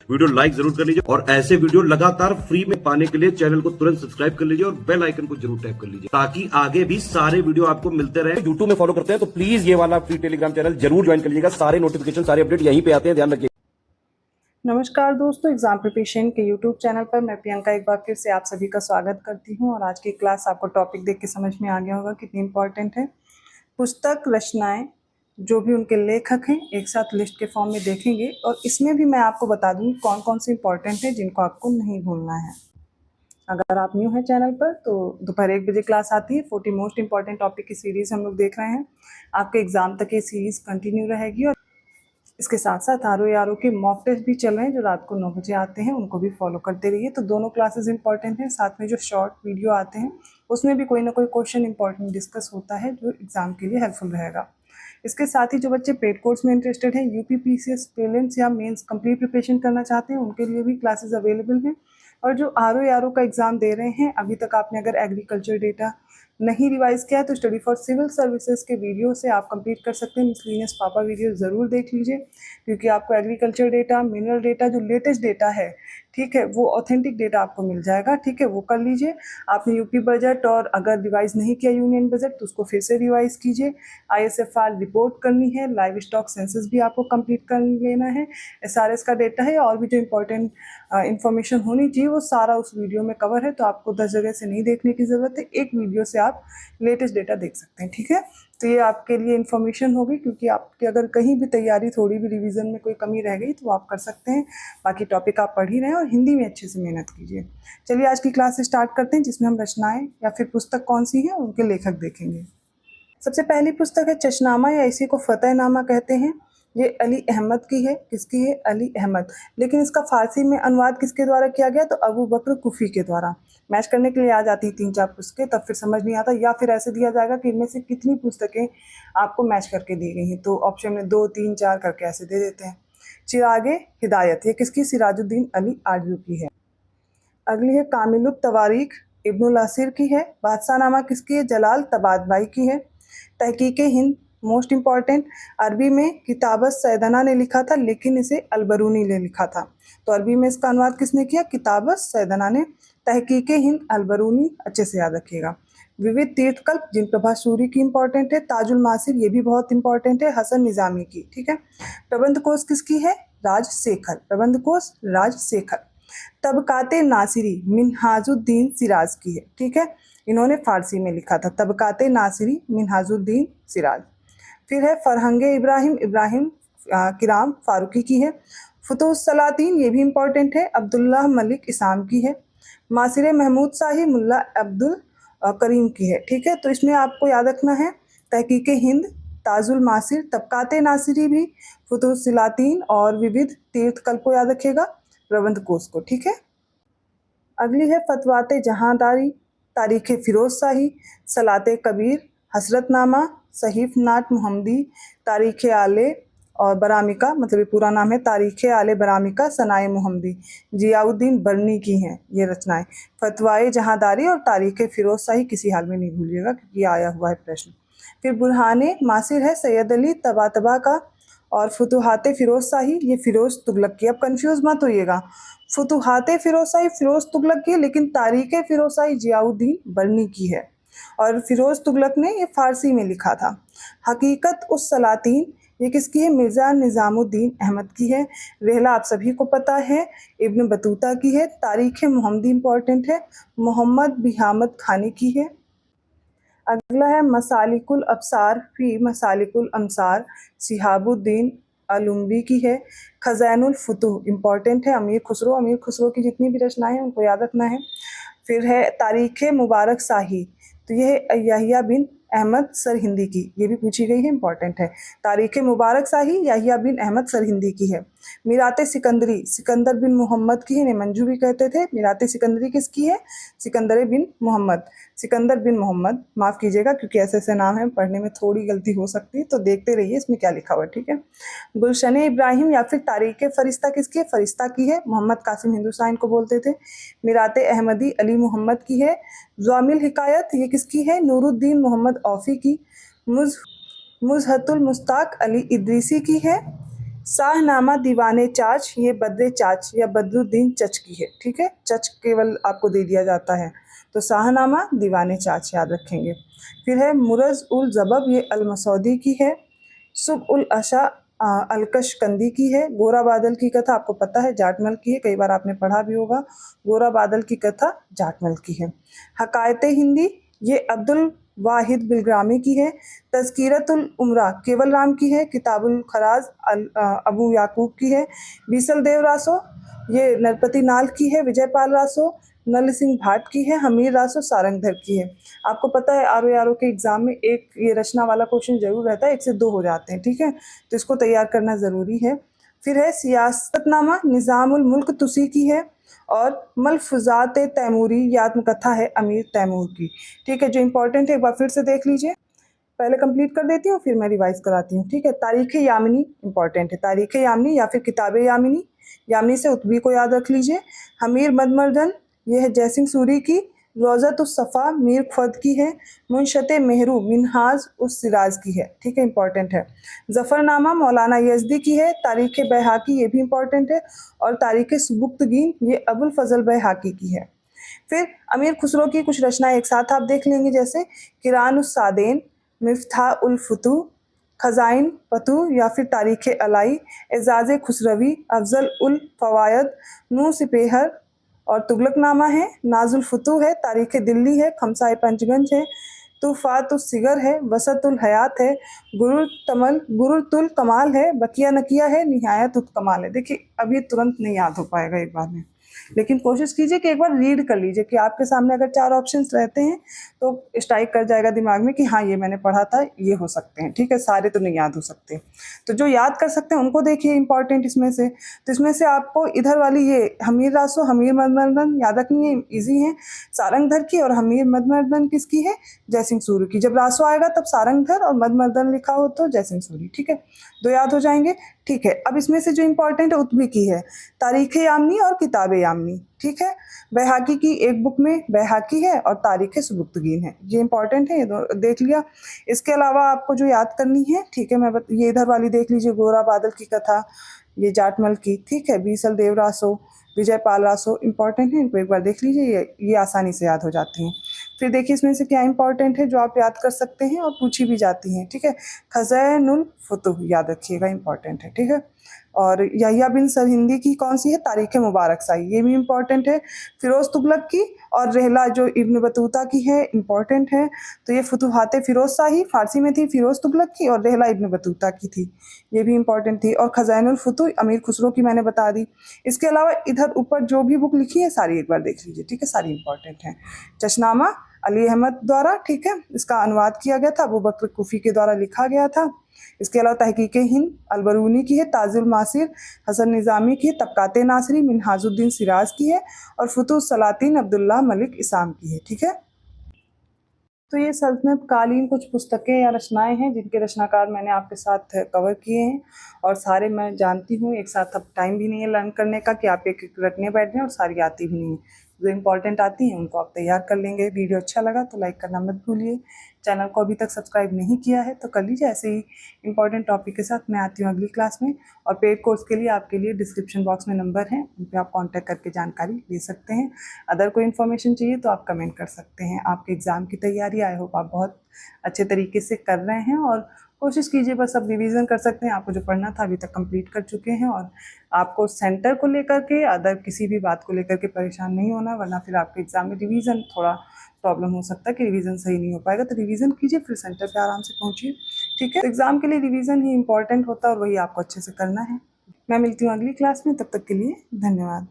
Video like जरूर कर लीजिए और ऐसे वीडियो लगातार फ्री में पाने के लिए चैनल को तुरंत सब्सक्राइब कर लीजिए और बेल आइकन को जरूर टैप कर लीजिए ताकि आगे भी सारे वीडियो आपको मिलते रहे। यूट्यूब में फॉलो करते हैं तो प्लीज ये वाला फ्री टेलीग्राम चैनल जरूर ज्वाइन कर लीजिएगा। सारे नोटिफिकेशन सारे अपडेट यहीं पे आते हैं, ध्यान रखिए। नमस्कार दोस्तों, एग्जाम प्रिपरेशन के यूट्यूब चैनल पर मैं प्रियंका एक बार फिर से आप सभी का स्वागत करती हूं। और आज की क्लास आपको टॉपिक देख के समझ में आ गया होगा कितनी इंपॉर्टेंट है। पुस्तक रचनाएं जो भी उनके लेखक हैं एक साथ लिस्ट के फॉर्म में देखेंगे और इसमें भी मैं आपको बता दूंगी कौन कौन से इंपॉर्टेंट है जिनको आपको नहीं भूलना है। अगर आप न्यू हैं चैनल पर तो दोपहर 1 बजे क्लास आती है। 40 मोस्ट इंपॉर्टेंट टॉपिक की सीरीज़ हम लोग देख रहे हैं। आपके एग्जाम तक ये सीरीज़ कंटिन्यू रहेगी और इसके साथ साथ आर के मॉक टेस्ट भी चल रहे हैं जो रात को 9 बजे आते हैं, उनको भी फॉलो करते रहिए। तो दोनों क्लासेस इंपॉर्टेंट हैं। साथ में जो शॉर्ट वीडियो आते हैं उसमें भी कोई ना कोई क्वेश्चन इंपॉर्टेंट डिस्कस होता है जो एग्जाम के लिए हेल्पफुल रहेगा। इसके साथ ही जो बच्चे पेड कोर्स में इंटरेस्टेड हैं, यूपीपीसीएस प्रीलिम्स या मेंस कंप्लीट प्रिपरेशन करना चाहते हैं, उनके लिए भी क्लासेस अवेलेबल हैं। और जो आर का एग्ज़ाम दे रहे हैं, अभी तक आपने अगर एग्रीकल्चर डेटा नहीं रिवाइज किया है तो स्टडी फॉर सिविल सर्विसेज के वीडियो से आप कंप्लीट कर सकते हैं। मिसलिनियस पापा वीडियो ज़रूर देख लीजिए क्योंकि आपको एग्रीकल्चर डेटा, मिनरल डेटा, जो लेटेस्ट डेटा है, ठीक है, वो ऑथेंटिक डेटा आपको मिल जाएगा। ठीक है, वो कर लीजिए। आपने यूपी बजट और अगर रिवाइज नहीं किया यूनियन बजट तो उसको फिर से रिवाइज कीजिए। ISFR रिपोर्ट करनी है, लाइव स्टॉक सेंसस भी आपको कंप्लीट कर लेना है। SRS का डेटा है और भी जो इंपॉर्टेंट इन्फॉर्मेशन होनी चाहिए वो सारा उस वीडियो में कवर है। तो आपको 10 जगह से नहीं देखने की ज़रूरत है, एक वीडियो से आप लेटेस्ट डेटा देख सकते हैं। ठीक है, तो ये आपके लिए इन्फॉर्मेशन होगी क्योंकि आपकी अगर कहीं भी तैयारी, थोड़ी भी रिवीजन में कोई कमी रह गई तो आप कर सकते हैं। बाकी टॉपिक आप पढ़ ही रहे हैं और हिंदी में अच्छे से मेहनत कीजिए। चलिए आज की क्लास स्टार्ट करते हैं जिसमें हम रचनाएं या फिर पुस्तक कौन सी है उनके लेखक देखेंगे। सबसे पहली पुस्तक है चशनामा या इसी को फतेहनामा कहते हैं। ये अली अहमद की है। किसकी है? अली अहमद। लेकिन इसका फारसी में अनुवाद किसके द्वारा किया गया? तो अबू बकर कुफी के द्वारा। मैच करने के लिए आ जाती 3-4 पुस्तकें, तब फिर समझ नहीं आता, या फिर ऐसे दिया जाएगा कि इनमें से कितनी पुस्तकें आपको मैच करके दी गई हैं, तो ऑप्शन में 2, 3, 4 करके ऐसे दे देते हैं। चिरागे हिदायत, ये किसकी? सिराजुद्दीन अली आरजू की है। अगली है कामिलुत तवारीख, इब्नुल असीर की है। बादशाहनामा किसकी है? जलाल तबादबाई की है। तहकीक हिंद, मोस्ट इम्पॉर्टेंट, अरबी में किताबत सैदना ने लिखा था लेकिन इसे अलबरूनी ने लिखा था, तो अरबी में इसका अनुवाद किसने किया? किताबत सैदना ने। तहकीक हिंद अलबरूनी, अच्छे से याद रखिएगा। विविध तीर्थकल्प जिन प्रभा सूरी की इंपॉर्टेंट है। ताजुल मासिर, ये भी बहुत इंपॉर्टेंट है, हसन निज़ामी की। ठीक है। प्रबंध कोश किसकी है? राजशेखर। प्रबंध कोश राजशेखर। तबकाते नासिरी मिनहाजुद्दीन सिराज की है। ठीक है, इन्होंने फारसी में लिखा था, तबकाते नासिरी मिनहाजुद्दीन सिराज। फिर है फरहंगे इब्राहिम, इब्राहिम किराम फारूकी की है। फुतुहुस सलातीन, ये भी इंपॉर्टेंट है, अब्दुल्लाह मलिक इसाम की है। मासिर महमूद शाही मुल्ला अब्दुल करीम की है। ठीक है, तो इसमें आपको याद रखना है तहकीक हिंद, ताजुल मासिर, तबकाते नासिरी भी, फुतुहुस सलातीन और विविध तीर्थकल्प को याद रखिएगा, प्रबंध कोश को। ठीक है। अगली है फतवाते जहांदारी, तारीख़ फिरोज शाही, सलाते कबीर, हसरतनामा, सहीफ नाट मुहम्मदी, तारीख़ आले और बरामिका, मतलब ये पूरा नाम है तारीख़ आले बरामिका सनाए मुहम्मदी, जियाउद्दीन बरनी की हैं ये रचनाएं। फतवाए जहांदारी और तारीख़ फिरोज शाही किसी हाल में नहीं भूलिएगा क्योंकि आया हुआ है प्रश्न। फिर बुरहाने मासिर है सैयद अली तबातबा का, और फुतुहाते फिरोज शाही, ये फिरोज तुगलक की। अब कंफ्यूज मत होइएगा, फुतुहाते फिरोज शाही फिरोज तुगलक की, लेकिन तारीख़ फिरोज शाही जियाउद्दीन बरनी की है और फिरोज तुगलक ने ये फारसी में लिखा था। हकीकत उस सलातीन, ये किसकी है? मिर्ज़ा निज़ामुद्दीन अहमद की है। रहला आप सभी को पता है, इब्न बतूता की है। तारीख़ मुहम्मदी इंपॉर्टेंट है, मोहम्मद बिहामद खानी की है। अगला है मसालिकुल अब्सार फी मसालिकुल अमसार, सिहाबुद्दीन अलुम्बी की है। खज़ानुल फुतूह इंपॉर्टेंट है, अमीर खुसरो की जितनी भी रचनाएं हैं उनको याद रखना है। फिर है तारीख़ मुबारक शाही, तो ये है याहिया बिन अहमद सरहिंदी की, ये भी पूछी गई है, इंपॉर्टेंट है। तारीख़ मुबारक शाही याहिया बिन अहमद सरहिंदी की है। मीरात सिकंदरी, सिकंदर बिन मोहम्मद की है, इन्हें मंजू भी कहते थे। मीरात सिकंदरी किसकी है? सिकंदर बिन मोहम्मद, सिकंदर बिन मोहम्मद, माफ़ कीजिएगा क्योंकि ऐसे ऐसे नाम हैं, पढ़ने में थोड़ी गलती हो सकती है, तो देखते रहिए इसमें क्या लिखा हुआ है। ठीक है। गुलशन इब्राहिम या फिर तारीख़ फ़रिश्ता किसकी है? फ़रिश्ता की है, मोहम्मद कासिम हिंदुस्तान को बोलते थे। मीरात अहमदी अली मोहम्मद की है। ज़वामिल हिकायत, ये किसकी है? नूरुद्दीन मोहम्मद औफ़ी की। मुज़हतुल मुस्ताक अली इद्रीसी की है। शाहनामा दीवाने चाच, ये बद्रे चाच या बदरुद्दीन चच की है, ठीक है। चच केवल आपको दे दिया जाता है, तो शाहनामा दीवाने चाच याद रखेंगे। फिर है मुरज़ उल ज़बब, ये अल-मसौदी की है। सुब उल अशा अलकशकंदी की है। गोरा बादल की कथा आपको पता है जाटमल की है, कई बार आपने पढ़ा भी होगा। गोरा बादल की कथा जाटमल की है। हकायते हिंदी, ये अब्दुल वाहिद बिलग्रामी की है। तज़किरतुल उमरा केवल राम की है। किताबुल खराज अबू याकूब की है। बीसल देव रासो, ये नरपति नाल की है। विजयपाल रासो नल सिंह भाट की है। हमीर रासो सारंगधर की है। आपको पता है आर के एग्जाम में एक ये रचना वाला क्वेश्चन जरूर रहता है, 1 से 2 हो जाते हैं, ठीक है, तो इसको तैयार करना ज़रूरी है। फिर है सियासतनामा निज़ामुल मुल्क तुसी की है। और मलफुजात तैमूरी, ये आत्मकथा है अमीर तैमूर की, ठीक है। जो इंपॉर्टेंट है एक बार फिर से देख लीजिए, पहले कंप्लीट कर देती हूँ फिर मैं रिवाइज कराती हूँ, ठीक है। तारीख़ यामिनी इंपॉर्टेंट है, तारीख़ यामिनी या फिर किताब यामिनी, यामिनी से उत्बी को याद रख लीजिए। हमीर मदमर्दन, ये है जयसिंह सूरी की। रोज़तुस्सफ़ा मीर ख्वाद की है। मुनशते मेहरू मिनहाज उस सिराज की है, ठीक है, इंपॉर्टेंट है। ज़फ़रनामा मौलाना यज़दी की है। तारीख़ बैहाकी, ये भी इंपॉर्टेंट है। और तारीख़ सुबुक्तगीन, ये अबुल फ़ज़ल बैहाकी की है। फिर अमीर खुसरो की कुछ रचनाएं एक साथ आप देख लेंगे, जैसे किरानुस सादेन, मिफ्ताह उल फुतू, खजाइन पतू या फिर तारीख़ अलाई, एजाज़ खुसरवी, अफजल उल फ़वायद, नू सिपेहर और तुगलकनामा है। नाजुल फुतू है। तारीख़ दिल्ली है। खमसाए पंचगंज है। तुफ़ातुस सिगर है। वसतुल हयात है। गुरुतुल कमाल है। बकिया नकिया है। निहायत उत कमाल है। देखिए अब ये तुरंत नहीं याद हो पाएगा एक बार में, लेकिन कोशिश कीजिए कि एक बार रीड कर लीजिए कि आपके सामने अगर 4 ऑप्शंस रहते हैं तो स्ट्राइक कर जाएगा दिमाग में कि हाँ ये मैंने पढ़ा था, ये हो सकते हैं, ठीक है। सारे तो नहीं याद हो सकते, तो जो याद कर सकते हैं उनको देखिए इंपॉर्टेंट इसमें से। तो इसमें से आपको इधर वाली ये हमीर रासो हमीर मदमर्दन याद रखनी है, ईजी है। सारंगधर की और हमीर मदमर्दन किसकी है? जयसिंह सूरी की। जब रासो आएगा तब सारंगधर और मदमर्दन लिखा हो तो जयसिंह सूरी, ठीक है, 2 याद हो जाएंगे, ठीक है। अब इसमें से जो इंपॉर्टेंट है उत्बी की है, तारीख़ यामनी और किताब यामनी, ठीक है। बैहाकी की एक बुक में बैहाकी है और तारीख़ सुबुक्तगीन है, ये इंपॉर्टेंट है, ये देख लिया। इसके अलावा आपको जो याद करनी है, ठीक है, ये इधर वाली देख लीजिए, गोरा बादल की कथा, ये जाटमल की, ठीक है। बीसल देव रासो, विजयपाल रासो इंपॉर्टेंट है, इनको एक बार देख लीजिए, ये आसानी से याद हो जाती हैं। फिर देखिए इसमें से क्या इंपॉर्टेंट है जो आप याद कर सकते हैं और पूछी भी जाती हैं, ठीक है। खज़ैनुल फुतूह याद रखिएगा, इंपॉर्टेंट है, ठीक है। और यहिया बिन सरहिंदी की कौन सी है? तारीख़ मुबारक शाही, ये भी इंपॉर्टेंट है। फिरोज़ तुगलक की और रहला जो इब्न बतूता की है, इंपॉर्टेंट है। तो ये फुतूहाते फिरोज़ शाही फ़ारसी में थी, फिरोज़ तुगलक की, और रहला इब्न बतूता की थी, ये भी इंपॉर्टेंट थी। और खज़ाइनुल फुतूह अमीर खुसरो की मैंने बता दी। इसके अलावा इधर ऊपर जो भी बुक लिखी है सारी एक बार देख लीजिए, ठीक है, सारी इंपॉर्टेंट हैं। चशनामा अली अहमद द्वारा, ठीक है, इसका अनुवाद किया गया था, अबू बकर कुफ़ी के द्वारा लिखा गया था। इसके अलावा तहकीक हिंद अलबरूनी की है। ताजुल मासिर हसन निज़ामी की है। तबकाते नासरी मिनहाजुद्दीन सिराज की है। और फुतूह सलातीन अब्दुल्ला मलिक इसाम की है, ठीक है। तो ये सल्तनत कालीन कुछ पुस्तकें या रचनाएं हैं जिनके रचनाकार मैंने आपके साथ कवर किए हैं, और सारे मैं जानती हूँ, एक साथ अब टाइम भी नहीं है लर्न करने का कि आप एक एक रटने बैठ जाएं, और सारी आती भी नहीं है। जो इंपॉर्टेंट आती हैं उनको आप तैयार कर लेंगे। वीडियो अच्छा लगा तो लाइक करना मत भूलिए। चैनल को अभी तक सब्सक्राइब नहीं किया है तो कर लीजिए। ऐसे ही इंपॉर्टेंट टॉपिक के साथ मैं आती हूँ अगली क्लास में। और पेड कोर्स के लिए आपके लिए डिस्क्रिप्शन बॉक्स में नंबर है, उन पर आप कॉन्टैक्ट करके जानकारी ले सकते हैं। अदर कोई इन्फॉर्मेशन चाहिए तो आप कमेंट कर सकते हैं। आपके एग्ज़ाम की तैयारी आई होप आप बहुत अच्छे तरीके से कर रहे हैं, और कोशिश कीजिए बस अब रिवीजन कर सकते हैं। आपको जो पढ़ना था अभी तक कंप्लीट कर चुके हैं, और आपको सेंटर को लेकर के अदर किसी भी बात को लेकर के परेशान नहीं होना, वरना फिर आपके एग्ज़ाम में रिवीजन थोड़ा प्रॉब्लम हो सकता है कि रिवीजन सही नहीं हो पाएगा। तो रिवीजन कीजिए, फिर सेंटर पे आराम से पहुंचिए, ठीक है। एग्ज़ाम के लिए रिवीजन ही इंपॉर्टेंट होता है और वही आपको अच्छे से करना है। मैं मिलती हूँ अगली क्लास में, तब तक के लिए धन्यवाद।